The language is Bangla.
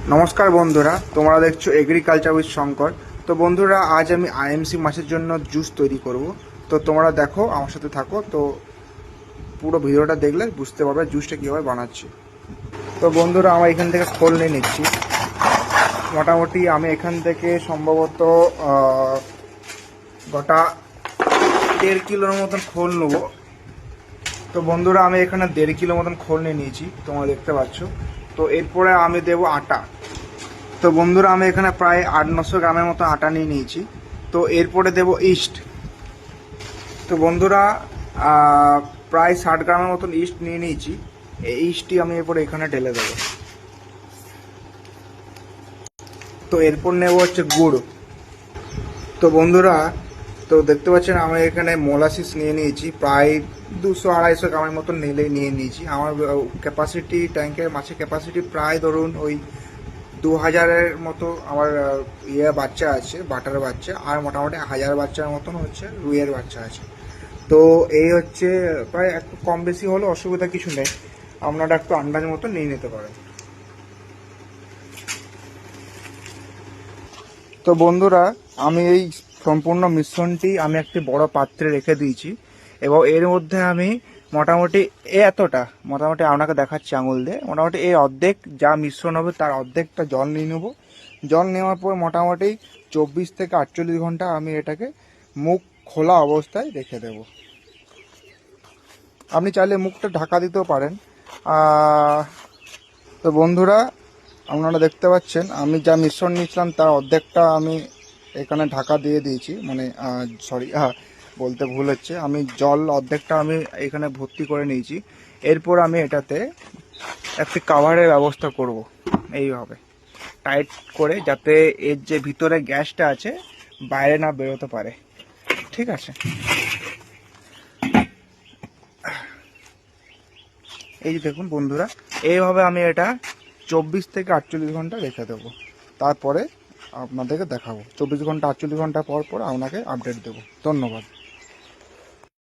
নমস্কার বন্ধুরা, তোমরা দেখছো এগ্রিকালচার উইথ শঙ্কর। তো বন্ধুরা, আজ আমি আইএমসি মাছের জন্য জুস তৈরি করব। তো তোমরা দেখো, আমার সাথে থাকো। তো পুরো ভিডিওটা দেখলে বুঝতে পারবে জুসটা কীভাবে বানাচ্ছি। তো বন্ধুরা, আমার এখান থেকে খোল নিয়ে নিচ্ছি। মোটামুটি আমি এখান থেকে সম্ভবত গোটা 1.5 কিলোর মতন খোল নেবো। তো বন্ধুরা, আমি এখানে 1.5 কিলো মতন খোল নিয়ে নিয়েছি, তোমরা দেখতে পাচ্ছ। তো এরপরে আমি দেবো আটা। তো বন্ধুরা, আমি এখানে প্রায় 800-900 গ্রামের মতো আটা নিয়ে নিয়েছি। তো এরপরে দেব ইস্ট। তো বন্ধুরা, প্রায় 60 গ্রামের মতন ইস্ট নিয়ে নিয়েছি। এই ইস্টটি আমি এরপরে এখানে ঢেলে দেবো। তো এরপর নেব হচ্ছে গুড়। তো বন্ধুরা, তো দেখতে পাচ্ছেন আমি এখানে মোলাসিস নিয়ে নিয়েছি, প্রায় 200-250 গ্রামের মতন নিয়ে নিয়েছি। আমার ক্যাপাসিটি, ট্যাঙ্কের মাছের ক্যাপাসিটি প্রায় ধরুন ওই 2000-এর মতো আমার বাচ্চা আছে, বাটার বাচ্চা, আর মোটামুটি 1000 বাচ্চার মতন হচ্ছে রুইয়ের বাচ্চা আছে। তো এই হচ্ছে প্রায় একটু কম বেশি হলে অসুবিধা কিছু নেই, আপনারা একটু আন্দাজ মতো নিয়ে নিতে পারেন। তো বন্ধুরা, আমি এই সম্পূর্ণ মিশ্রণটি আমি একটি বড় পাত্রে রেখে দিয়েছি, এবং এর মধ্যে আমি মোটামুটি মোটামুটি আপনাকে দেখাচ্ছি আঙুল দিয়ে, মোটামুটি এই অর্ধেক যা মিশ্রণ হবে তার অর্ধেকটা জল নিয়ে নেবো। জল নেওয়ার পর মোটামুটি 24 থেকে 48 ঘন্টা আমি এটাকে মুখ খোলা অবস্থায় রেখে দেব। আপনি চাইলে মুখটা ঢাকা দিতেও পারেন। তো বন্ধুরা, আপনারা দেখতে পাচ্ছেন আমি যা মিশ্রণ নিয়েছিলাম তার অর্ধেকটা আমি এখানে ঢাকা দিয়ে দিয়েছি, মানে সরি, বলতে ভুল হচ্ছে, আমি জল অর্ধেকটা আমি এখানে ভর্তি করে নিয়েছি। এরপর আমি এটাতে একটি কাভারের ব্যবস্থা করব, এইভাবে টাইট করে, যাতে এর যে ভিতরে গ্যাসটা আছে বাইরে না বেরোতে পারে। ঠিক আছে, এই যে দেখুন বন্ধুরা, এইভাবে আমি এটা 24 থেকে 48 ঘন্টা রেখে দেবো। তারপরে আপনাদেরকে দেখাবো 24 ঘন্টা 48 ঘন্টা পর পর আপনাকে আপডেট দেবো। ধন্যবাদ।